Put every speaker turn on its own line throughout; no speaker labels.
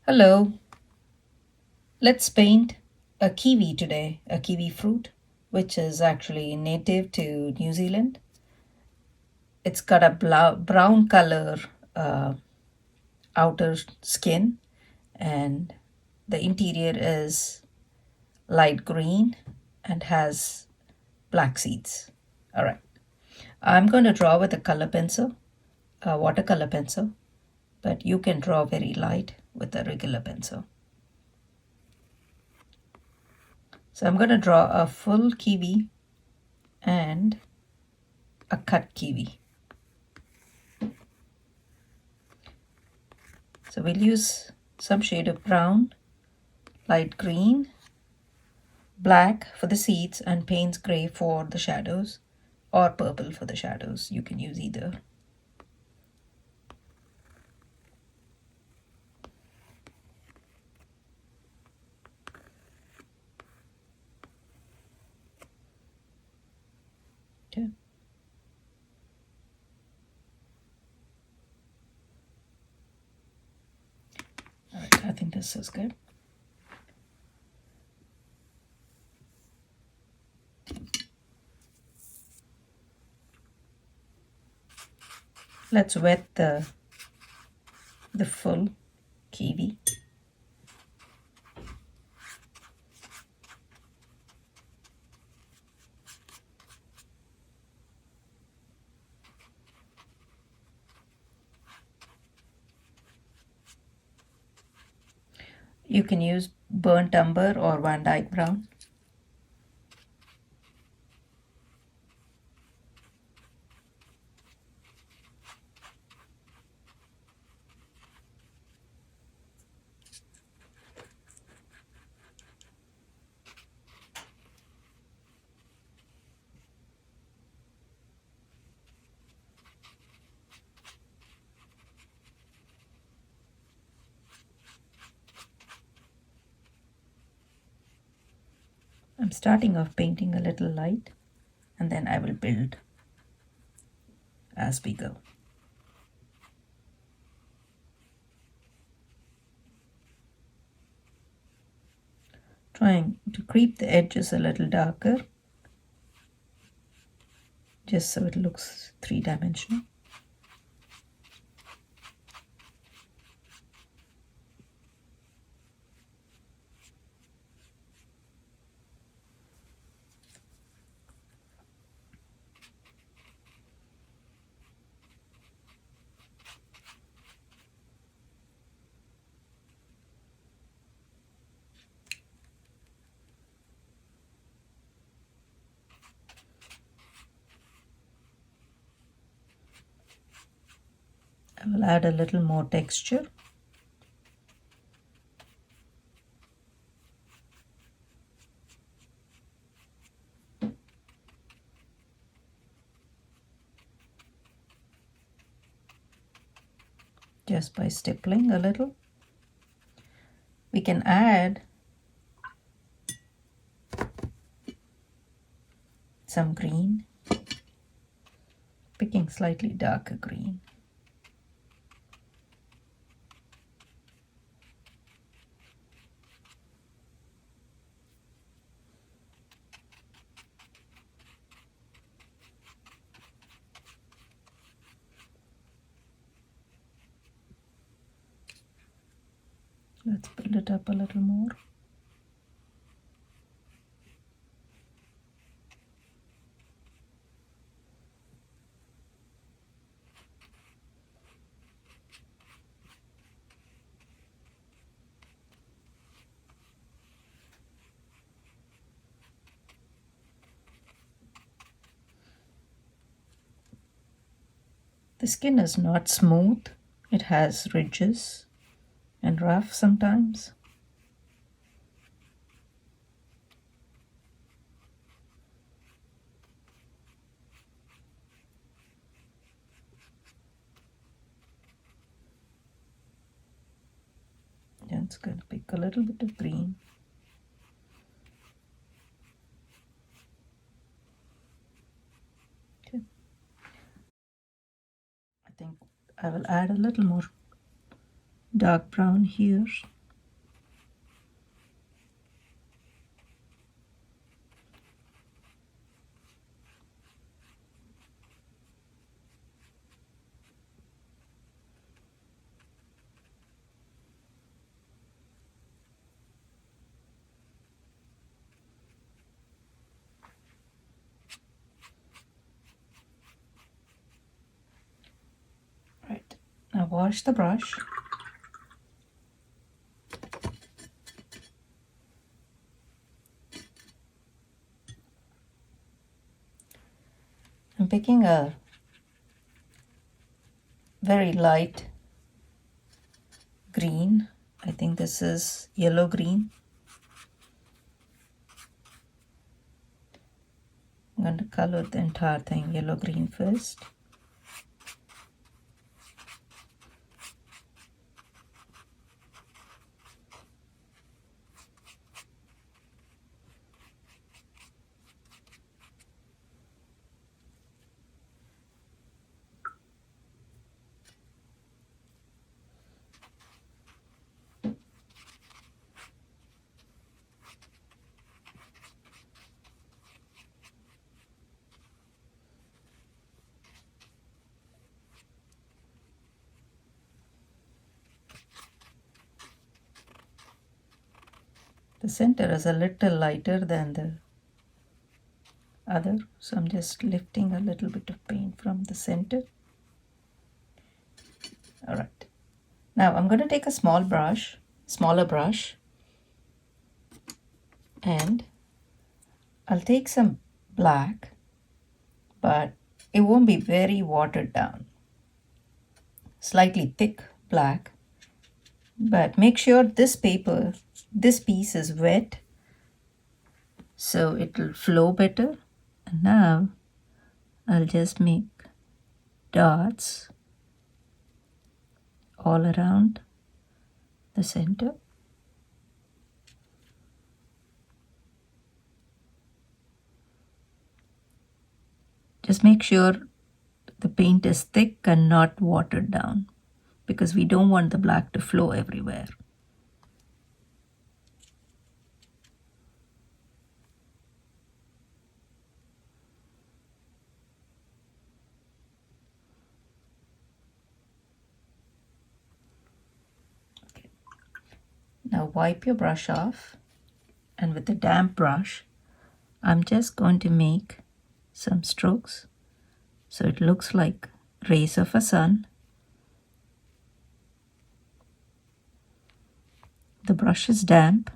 Hello, let's paint a kiwi today, a kiwi fruit, which is actually native to New Zealand. It's got a brown color uh, outer skin, and the interior is light green and has black seeds. All right, I'm going to draw with a color pencil, a watercolor pencil, but you can draw very light with a regular pencil. So I'm going to draw a full kiwi and a cut kiwi. So we'll use some shade of brown, light green, black for the seeds, and Payne's gray for the shadows, or purple for the shadows. You can use either. Okay. All right, I think this is good. Let's wet the full kiwi. You can use burnt umber or Van Dyke brown. I'm starting off painting a little light, and then I will build as we go. Trying to creep the edges a little darker, just so it looks three-dimensional. I will add a little more texture. Just by stippling a little. We can add some green, picking slightly darker green. Let's build it up a little more. The skin is not smooth. It has ridges and rough sometimes. Then it's going to pick a little bit of green. Okay. I think I will add a little more dark brown here Now wash the brush. I'm picking a very light green. I think this is yellow green. I'm going to color the entire thing yellow green first. The center is a little lighter than the other, so I'm just lifting a little bit of paint from the center. All right. Now I'm going to take a smaller brush, and I'll take some black, but it won't be very watered down. Slightly thick black, but make sure this piece is wet so it will flow better. And now I'll just make dots all around the center. Just make sure the paint is thick and not watered down, because we don't want the black to flow everywhere. Okay. Now wipe your brush off, and with a damp brush, I'm just going to make some strokes so it looks like rays of a sun. The brush is damp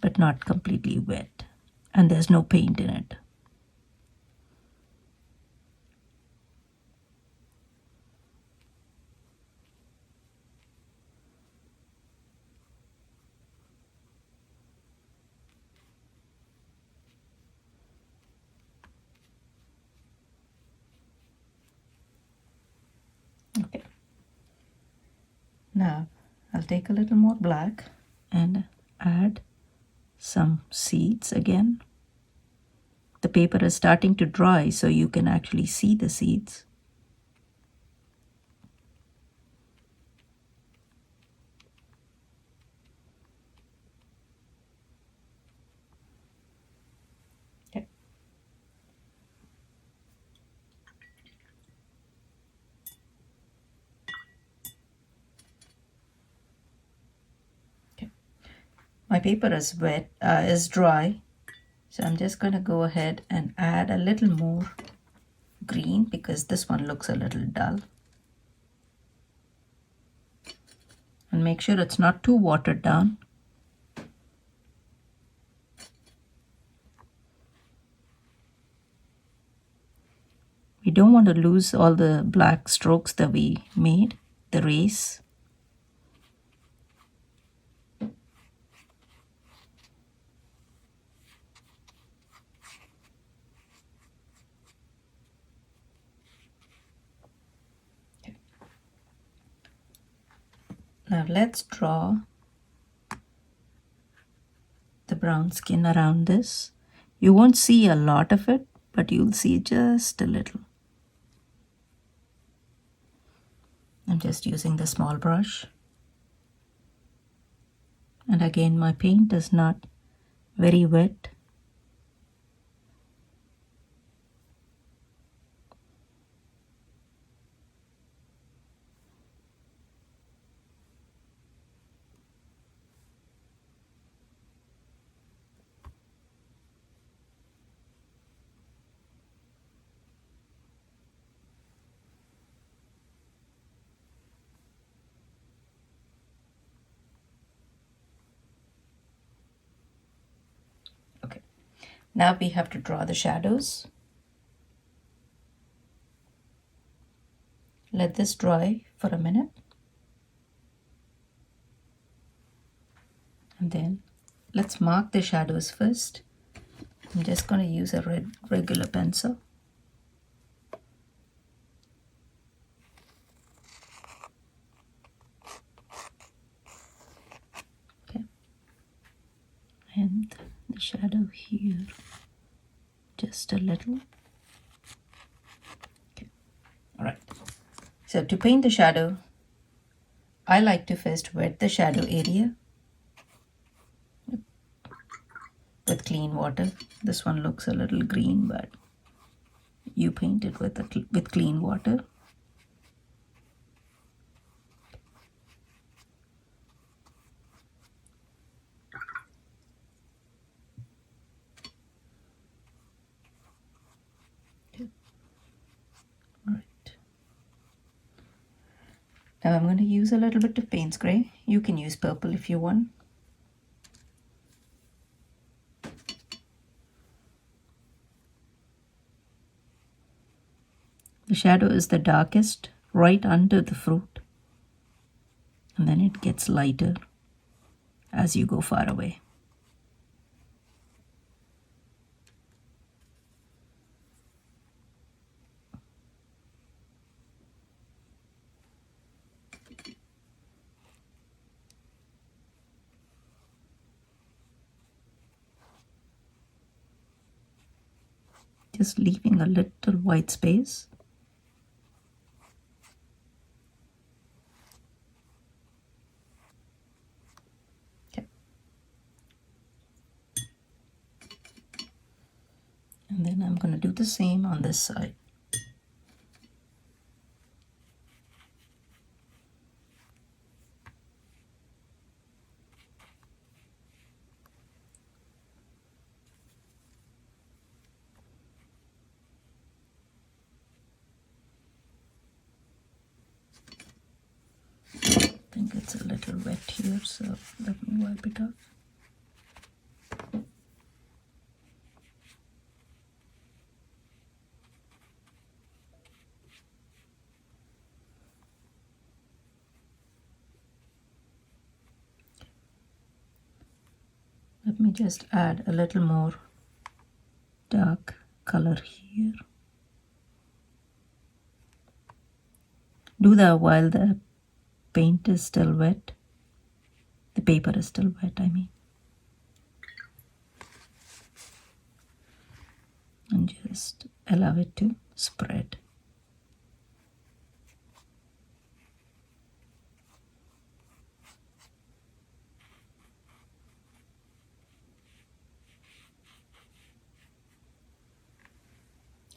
but not completely wet, and there's no paint in it. Okay. Now I'll take a little more black and add some seeds again. The paper is starting to dry, so you can actually see the seeds. Okay. Okay. My paper is dry, so I'm just going to go ahead and add a little more green because this one looks a little dull. And make sure it's not too watered down. We don't want to lose all the black strokes that we made, the rays. Okay. Now let's draw the brown skin around this. You won't see a lot of it, but you'll see just a little. I'm just using the small brush. And again, my paint is not very wet. Now we have to draw the shadows. Let this dry for a minute. And then let's mark the shadows first. I'm just going to use a regular pencil. Okay. And the shadow here, just a little. Okay. All right. So to paint the shadow, I like to first wet the shadow area with clean water. This one looks a little green, but you paint it with clean water. All right. Now I'm going to use a little bit of Payne's Gray. You can use purple if you want. The shadow is the darkest right under the fruit, and then it gets lighter as you go far away. Just leaving a little white space. Okay. And then I'm going to do the same on this side. I think it's a little wet here, so let me wipe it off. Let me just add a little more dark color here. Do that while the paint is still wet. The paper is still wet, I mean. And just allow it to spread.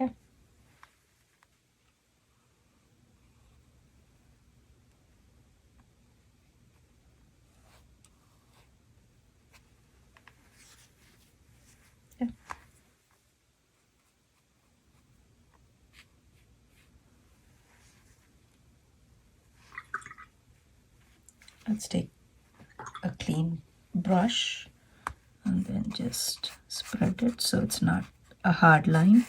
Yeah. Yeah. Let's take a clean brush and then just spread it so it's not a hard line.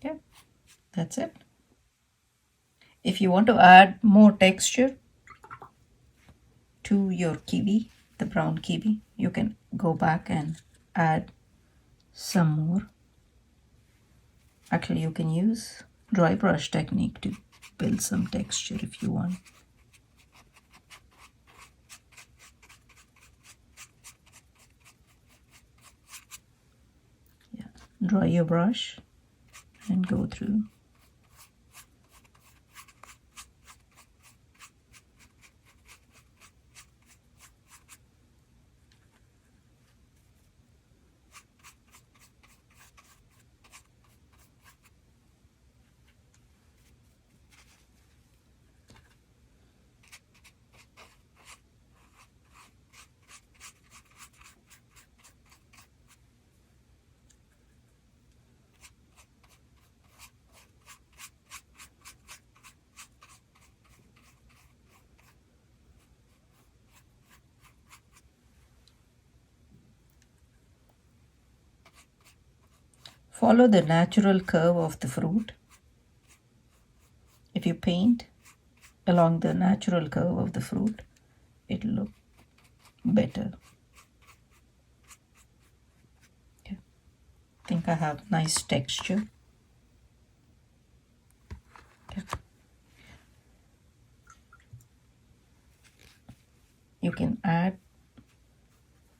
Yeah, that's it. If you want to add more texture to your kiwi, the brown kiwi, you can go back and add some more. Actually, you can use dry brush technique to build some texture if you want. Yeah, dry your brush and go through. follow the natural curve of the fruit. If you paint along the natural curve of the fruit, it'll look better. Okay. I think I have nice texture. Okay. You can add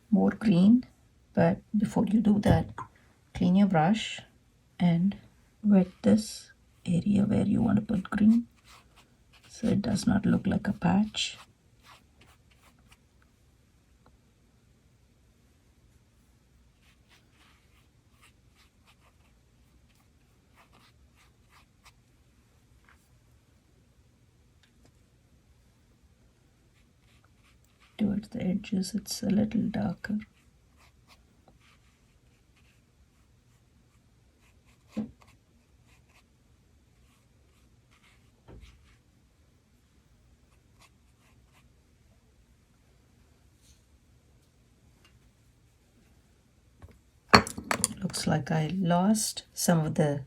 more green, but before you do that, clean your brush and wet this area where you want to put green so it does not look like a patch. Towards the edges it's a little darker. Looks like I lost some of the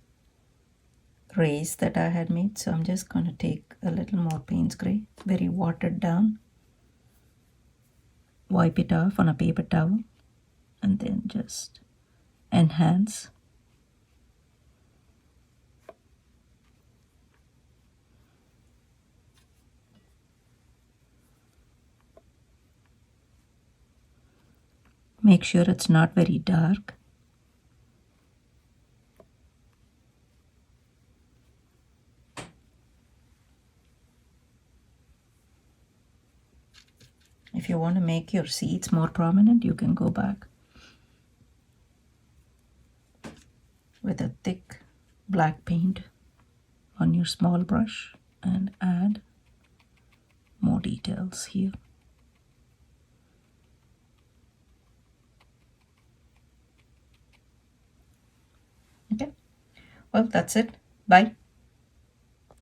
rays that I had made, so I'm just going to take a little more Payne's Gray, very watered down, wipe it off on a paper towel, and then just enhance. Make sure it's not very dark. If you want to make your seeds more prominent, you can go back with a thick black paint on your small brush and add more details here. Okay, well, that's it. Bye.